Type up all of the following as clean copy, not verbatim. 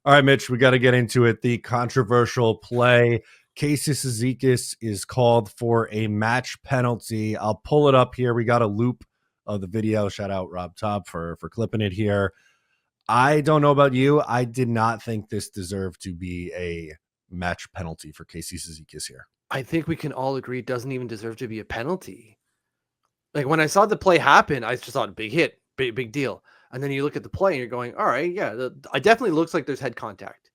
All right, Mitch, we got to get into it. The controversial play. Casey Cizikas is called for a match penalty. I'll pull it up here. We got a loop of the video. Shout out Rob Top for clipping it here. I don't know about you. I did not think this deserved to be a match penalty for Casey Cizikas here. I think we can all agree it doesn't even deserve to be a penalty. Like when I saw the play happen, I just thought big hit, big deal. And then you look at the play and you're going, all right, yeah, it definitely looks like there's head contact.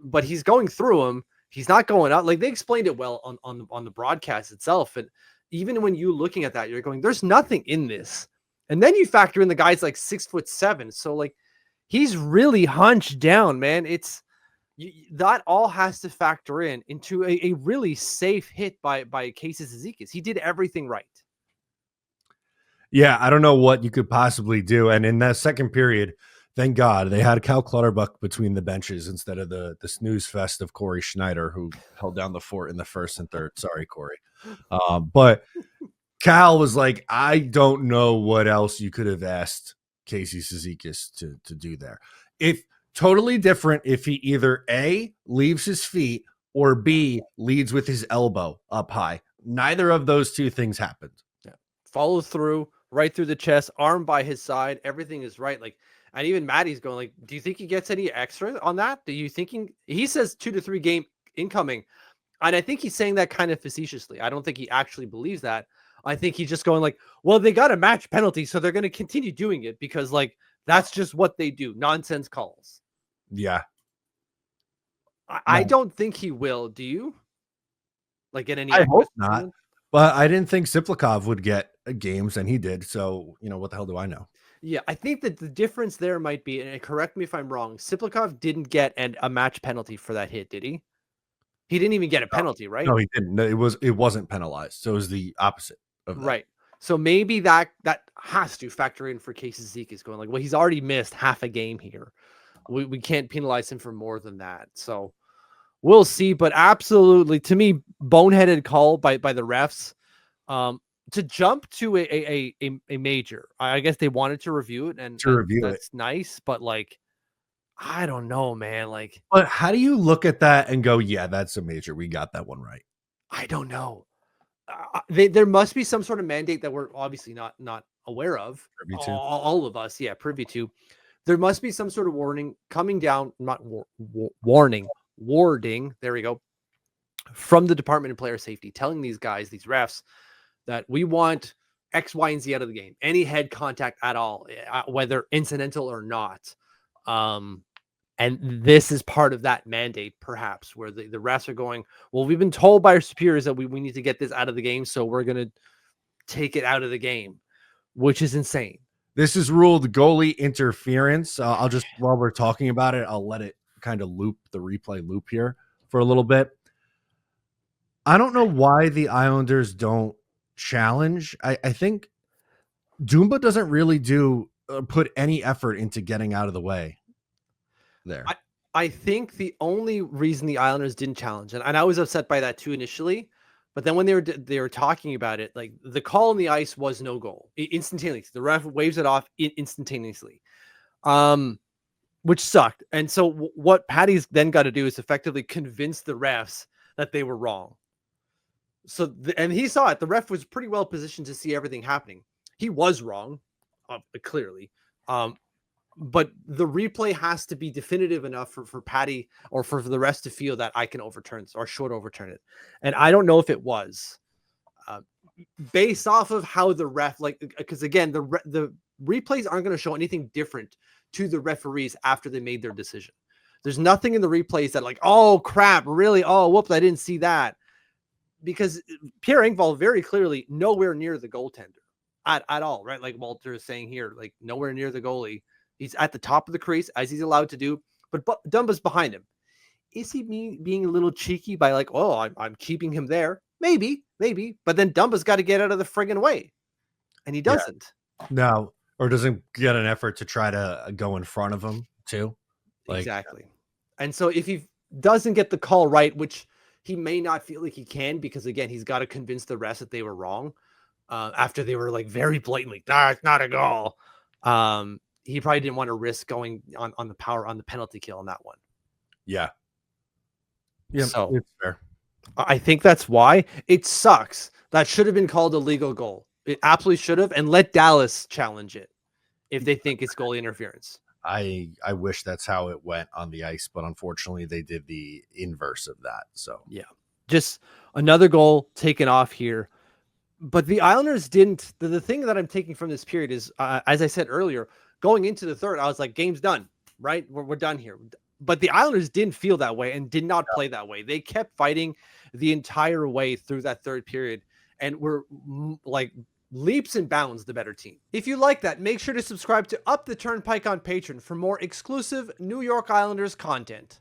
But he's going through him. He's not going out. Like they explained it well on the broadcast itself. And even when you're looking at that, you're going, there's nothing in this. And then you factor in the guy's like 6'7". So like he's really hunched down, man. That all has to factor into a really safe hit by Casey Cizikas. He did everything right. Yeah, I don't know what you could possibly do. And in that second period, thank God they had Cal Clutterbuck between the benches instead of the snooze fest of Corey Schneider, who held down the fort in the first and third. Sorry, Corey. But Cal was like, I don't know what else you could have asked Casey Cizikas to do there. If totally different if he either A, leaves his feet, or B, leads with his elbow up high. Neither of those two things happened. Yeah. Follow through, right through the chest, arm by his side. Everything is right. Like, and even Maddie's going like, do you think he gets any extra on that? Do you think he says 2 to 3 game incoming? And I think he's saying that kind of facetiously. I don't think he actually believes that. I think he's just going like, well, they got a match penalty, so they're going to continue doing it because like, that's just what they do. Nonsense calls. Yeah. I don't think he will. Do you? Like get any? I hope not. But I didn't think Siplikov would get games, and he did. So, what the hell do I know? Yeah, I think that the difference there might be, and correct me if I'm wrong, Siplikov didn't get a match penalty for that hit, did he? He didn't even get a penalty, right? No, he didn't. No, it wasn't penalized. So it was the opposite of that. Right. So maybe that has to factor in for Casey Cizikas going like, well, he's already missed half a game here. We can't penalize him for more than that. So we'll see. But absolutely, to me, boneheaded call by the refs. To jump to a major. I guess they wanted to review it, and that's nice. But like, I don't know, man. Like, but how do you look at that and go, yeah, that's a major. We got that one right. I don't know. There must be some sort of mandate that we're obviously not aware of. All of us, yeah, privy to. There must be some sort of warning coming down, not warding. There we go. From the Department of Player Safety, telling these guys, these refs, that we want X, Y, and Z out of the game. Any head contact at all, whether incidental or not. And this is part of that mandate, perhaps, where the refs are going, well, we've been told by our superiors that we need to get this out of the game, so we're going to take it out of the game, which is insane. This is ruled goalie interference. I'll just, while we're talking about it, I'll let it kind of loop the replay loop here for a little bit. I don't know why the Islanders don't challenge. I think Dumba doesn't really put any effort into getting out of the way there. I think the only reason the Islanders didn't challenge, and I was upset by that too initially, but then when they were talking about it, like the call on the ice was no goal instantaneously. The ref waves it off instantaneously, which sucked. And so what Patty's then got to do is effectively convince the refs that they were wrong. So, and he saw it. The ref was pretty well positioned to see everything happening. He was wrong, clearly. But the replay has to be definitive enough for Patty or for the rest to feel that I can overturn or should overturn it. And I don't know if it was based off of how the ref, like, because again, the replays aren't going to show anything different to the referees after they made their decision. There's nothing in the replays that like, oh crap, really? Oh, whoops, I didn't see that. Because Pierre Engvall very clearly nowhere near the goaltender at all, right? Like Walter is saying here, like nowhere near the goalie. He's at the top of the crease as he's allowed to do, but Dumba's behind him. Is he being a little cheeky by like, oh, I'm keeping him there? Maybe. But then Dumba's got to get out of the friggin' way. And he doesn't. Yeah. No, or doesn't get an effort to try to go in front of him too. Like, exactly. And so if he doesn't get the call right, which he may not feel like he can, because again, he's got to convince the rest that they were wrong after they were like very blatantly, it's not a goal. he probably didn't want to risk going on the penalty kill on that one. Yeah. Yeah, So it's fair. I think that's why it sucks. That should have been called a legal goal. It absolutely should have, and let Dallas challenge it if they think it's goalie interference. I wish that's how it went on the ice, but unfortunately they did the inverse of that. So Yeah, just another goal taken off here. But the Islanders didn't. The thing that I'm taking from this period is, as I said earlier, going into the third, I was like, game's done, right? We're done here. But the Islanders didn't feel that way and did not play that way. They kept fighting the entire way through that third period and were like leaps and bounds the better team. If you like that, make sure to subscribe to Up the Turnpike on Patreon for more exclusive New York Islanders content.